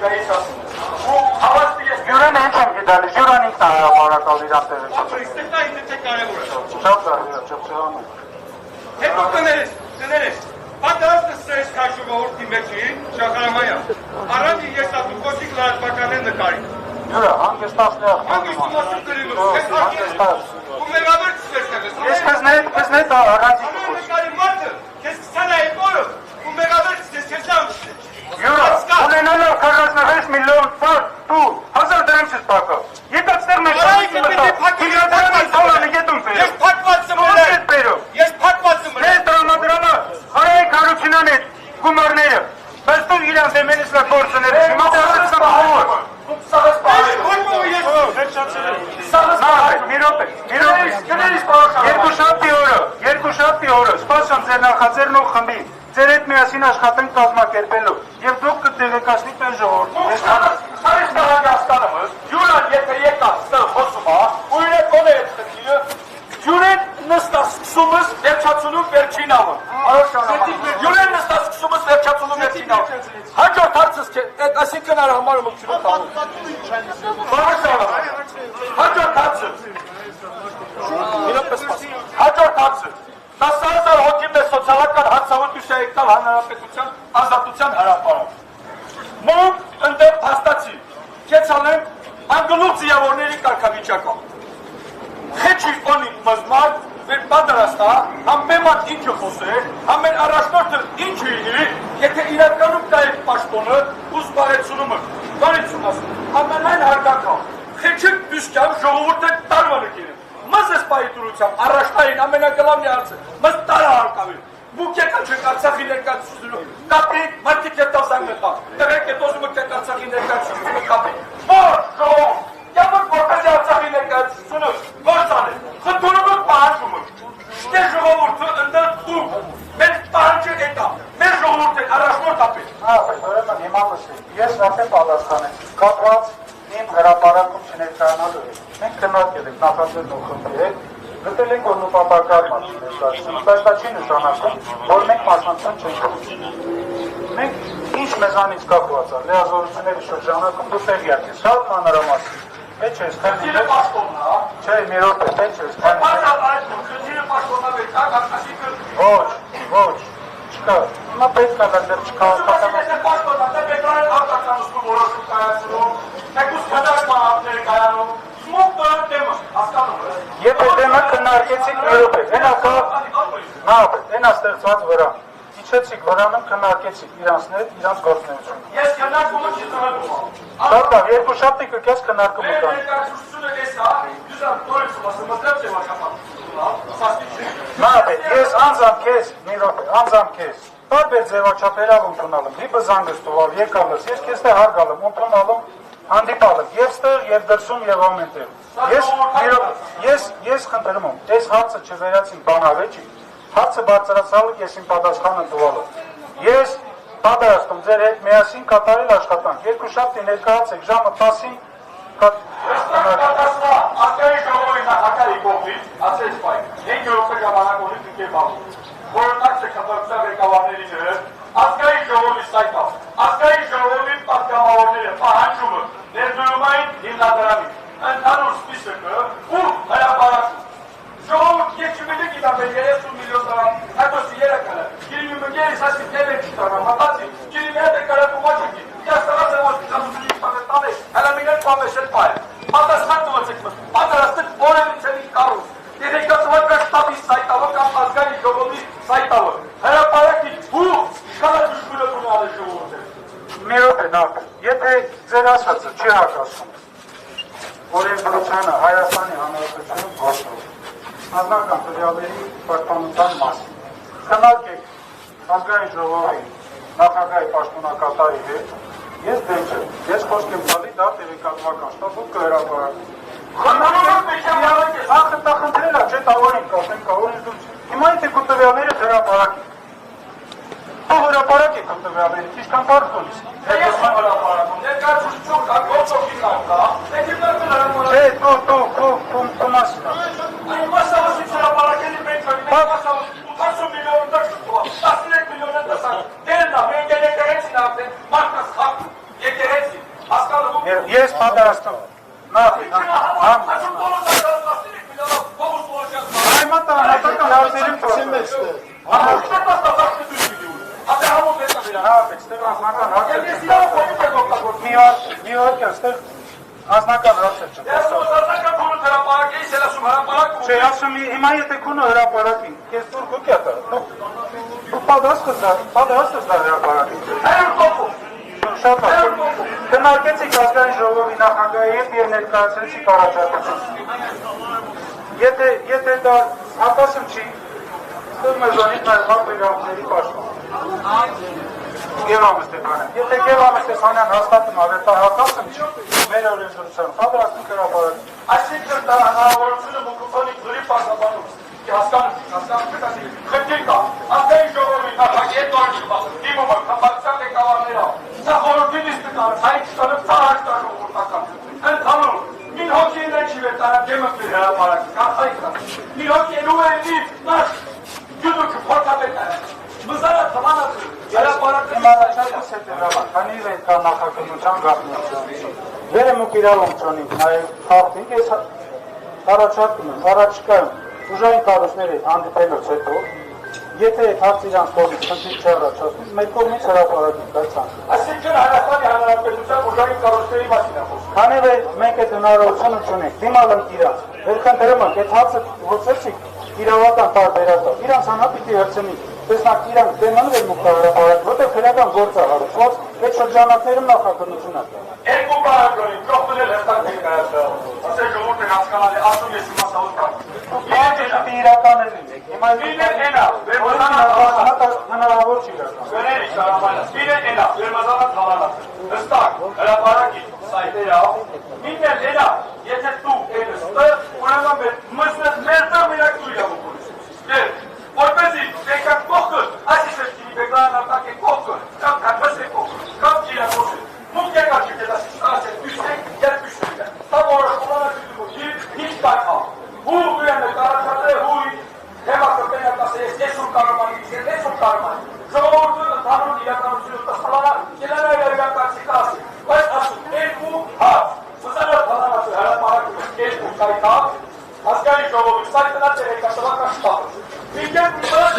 Գայից ասում ու հավաստի ես Յուրեն հենց եմ գիտալի, յուրան ինքն հարապարակալ իրան տեղը։ Ստեքնա ինձ կարևոր է։ Շատ կարևոր է, ճպճղան է։ Հետո կներես, պատրաստը սրես կա ժողովրդի մեջին, Շախարամայան, առանց ես ատու կոսիկ լարատվականեն նկարի։ Յուրա, հանգստացնեղ։ Հանգստում ասում կրիլու, ես հանգստած, ու մեղավեր ծվես կեղես։ Ես կզնետ առանցի կուս։ Նկարի մարդը, կես կսանա այդ օրը, ու մեղավեր ծվես կես լավ ծվես։ Յուրա, ունենալով 46 միլիոն պատ, դու, 1000 դրամ չես պակա։ Ետացներ մեր գումարները, բայց դու իրան դեմենից լա գործները, հիմա դրասից սամահոր։ Երկու շաբթի օրը, սպասում ձեր նախաձերն ու խմբի, ձեր հետ միասին աշխատենք կազմակերպելու, և դուք կտեղեկացնիք մեր ժողովրդին։ Սարից տղագի ասկանըմս, յուրան եթե եկած ստեղ խոսում հա, ու իրեն կոն է հետ խնդիրը, յուրեն նստասկսումս վերջացունում վերջին ավը։ Յուրեն նստասկսումս վերջացունում վերջին ավը։ Հաջորդ հարցս այսինքն արա համարում ում չունը տաղում։ Հաջորդ հարցը։ Հաջորդ հարցը։ 10,000 հոգի մեր սոցիալական հարցավոտ եկտալ հանրապետության ազատության հրապարակ։ Մոմ ընդեղ հաստացի, կեց անեմ անգլուց ձիավորների կարգավիճակով։ Խեչի օնի մզմար, մեր պատրաստա, համ մեման ինչը խոսե, համ մեր առաջնորդը ինչը իհի, եթե իրականում կա այդ պաշտոնը, ուս բարեցունումը, բարեցուն ասում, ամենայն հարգակավ, խեչիկ բյուսկյամ ժողովուրդ է տարվանը կիրեմ, մզ ես պայի տուրությամբ, առաջնային ամենակլամնի հարցը, մզ տարա հարկավին, Բուք եկա չեք Արցախի ներկայացուցությունում, կապի, մարդիկ հետով զանգ մտավ, տղեք է տոզումը կեք Արցախի ներկայացուցությունը կապի, որ ժողով, յամըր որպես Արցախի ներկայացությունը, գործան է, խնդուրումը պահանջումը, դե ժողովորդը ընդր դուք, մեր պահանջը էտա, մեր ժողովորդ է առաջնորդ ապել։ Ուրեմն հիմա լսի, ես արդեն պատասխանեմ, կապված իմ հրապարակում չներկայանալու է, մենք քննարկել ենք նախաձեռն ու խմբի հետ, գտել ենք որ նպատակար մասին ներկայացնում, բայց դա չի նշանակում, որ մենք մասնակցություն չենք ունեցել։ Մենք ինչ մեզանից կախված է, լիազորությունների շրջանակում դու տեղյակ ես, շատ մանրամասն։ Պետք չէ Խնդիրը պաշտոնն է, հա։ Չէ, մի րոպե, պետք չէ Խնդիրը պաշտոնն է, այսինքն Ոչ, չկա։ Հիմա պետք է դեռ չկա։ Պաշտոնն է, պետք է արտականություն որոշում կայացնում, թեկուզ քննարկման հարցեր կայանում, սմոկը դեմը, հասկանում ես։ Եթե դեմը քննարկեցիք մի րոպե, այնա ստեղծված վրա։ Իջեցիք վրանում քննարկեցիք իրանցներ, իրանց գործունեությունը։ Ես քննարկումը չի ծնվում։ Շատ լավ, երկու շաբթի կես քննարկումը կան։ Ներկայացուցությունը էս է, դուք դորից ասում մտած եւ ես անձամբ քեզ, մի րոպե, անձամբ քեզ։ Տարբեր ձևաչափերով ընդունալım, մի բզանգստով, եկալս, ես քեզ թե հարգալım, ընդունալım, հանդիպալım, եւ ստեղ, եւ դրսում, եւ ամենտեղ։ Ես խնդրում եմ, այս հարցը չվերացին բանավեճի, հարցը բարձրացալը ես իմ պատասխանը տվալը։ Ես պատրաստում ձեր հետ միասին կատարել աշխատանք, երկու շաբթի ներկայացեք ժամը 10-ին Ակայի ժողովի նախակարի կողմից, ասես պայ, 5 րոպե ժամանակ ունի դուք եք ալու, որոնակ սեքատորության ղեկավարների նրը, Ակայի ժողովի սայտավ, Ակայի ժողովի պատգամավորները պահանջումը ներդրումային հիմնադրամի, ընդհանուր սպիսկը ու հրապարակում։ Ժողովը ես չմենի գիտամ, 30 միլիոն դրամ, հետոսի երակալը, գիրիմի մգերիս ասի դեր եք չտարնա, մատացի, գիրիմի հետ եք կարապու մաչակի, ես տղաց եմ ոսպիտանությունի պատետան է, հելա մինեն պամեսել պայ է, պատասխան տվացեք մս, պատրաստեք օրենիցելի կառուս, երեկացվակա շտաբի սայտավը կամ ազգանի ժողովի սայտավը, հրապարակի ու շկալա դուշկուլը տունալ է ժողովոտ է։ մի րոպե նախ, եթե ձեր ասածը չի հակասում, օրենսդրությանը Հայաստանի Հանրապետությունում գործում, անձնական տվյալների պաշտպանության մասին, քննարկեք ազգային ժողովի նախագահի պաշտոնակատարի հետ, ես դեմ չեմ, ես խոսք եմ տալի դա տեղեկատվական շտաբով կհրապարակի։ Խնդրելա, չէ տավորին կասեմ, կավորին դուք, հիմա եթե քո տվյալները հրապարակի, հրապարակ եք տվյալները, ճիշտ կամ պարզ տոնից։ Ես հրապարակում, ներկայացուցիչ կա, գործողի կա, Չէ, դու մասին։ Այն մասավասից հրապարակելի մենք հրի, մենք մասավասից 80 միլիոն դրք շուտուա, 13 միլիոն է դասակ, դերնա, մենք եկեղեցին արդեն, մարդաս խաղ, եկեղեցին, Ես պատրաստում նախ Հայմատը անհատական հարցերին փոխեմ էստեղ։ Մի հատ կստեղ անձնական հարցեր չպասով։ Չէ, ասում հիմա եթե քունը հրապարակին, կես դուր գուկյատը, դու պատրաստս դա հրապարակին։ Շատ հաշր, կնարկեցիք ազգային ժողովի նախագահի հետ և ներկայացրեցիք առաջարկություն։ Եթե դա հակասում չի, ստեղ մեզանից նաև հապ իրավունքների պաշտպան։ Գևամը Ստեփանյան։ Եթե Գևամը Ստեփանյան հաստատում ավետա հակասում չի, մեր օրենսդրության պատրաստում հրապարակին։ Այսինքն դա հնարավորությունը միկրոֆոնի ձորի պաշտպանում։ Հասկանում խնդիր կա, ազգային ժողովի նախագահի հետ նորից դիմումը կապակցության ղեկավարներով։ Սա խորհրդի նիստը հայտ ստանում ծառայական ընդհանուր մին հոգիներ չի վերտարան դեմոկրատի հրապարակի կանխային մին հոգիներու էնի նաշ յուդուքը փորձապետ մզարը թմանացը հրապարակի Մանաչարկս հետևաբար, քանի վեր կա նախագծության գաղտնիության։ Վերեմուկ իրավունք չունենք, նաև խախտենք, ես առաջարկում եմ, առաջիկայում ուժային կառույցների հանդիպելուց հետո, եթե այդ հարցը իրանց կողմից խնդիր չառաջացնի, մեր կողմից հրապարակենք այդ ցանկը։ Այսինքն Հայաստանի Հանրապետության ուժային կառույցների մասին է խոսքը։ Քանի որ մենք այդ հնարավորությունը չունենք, դիմալ ենք իրանց, վերքնդրում ենք այդ հարցը ոսեցիք իրավական տարբերակով, իրանց հանա պիտի հրցնի, տեսնակ իրանք դեման վերմուկտա հրապարակ, որտեղ քրական գործ է հարուցված, այդ շրջանակներում նախագծություն է։ Երկու բառ կորին, կողմնել հստակ ներկայացրել։ Ասել ժողովուրդը հասկանալի, ասում ես հիմա սահուցկան։ իրականելին եք, հիմա հնարավոր չի իրական։ Գների շարամայնաս, մինը էնա, վերմազանած հավանած, հստակ, հրապարակի, սայտերավ, մինը էնա, եթե դու էնը ստը, ուրեմն մեր տեղ մենակ դու իրավուք ունես։ Որպեսի եկակ կողքը, այսիս ես կինի բեկլարան արտակ է կողքը, կամ կարգս է կողքը, կամ կիրակոս է, մուկ եկակ եք էտասի ստաս է, դույսեք, երբ üştük է, tam orası olana kütümü, hiç kayma, bu üyende karakterleri huy, hem akılda yakası es, ne sur karmanı, ne sur karmanı, Жогордун тануу илаканы сүйөктөсталара келер айларга каршы касы. Баш асыл элку хат. Сузана танамасы харапарак элку сайта. Азгани жогордун сайтына телекатыла кашпак. Билген кулдар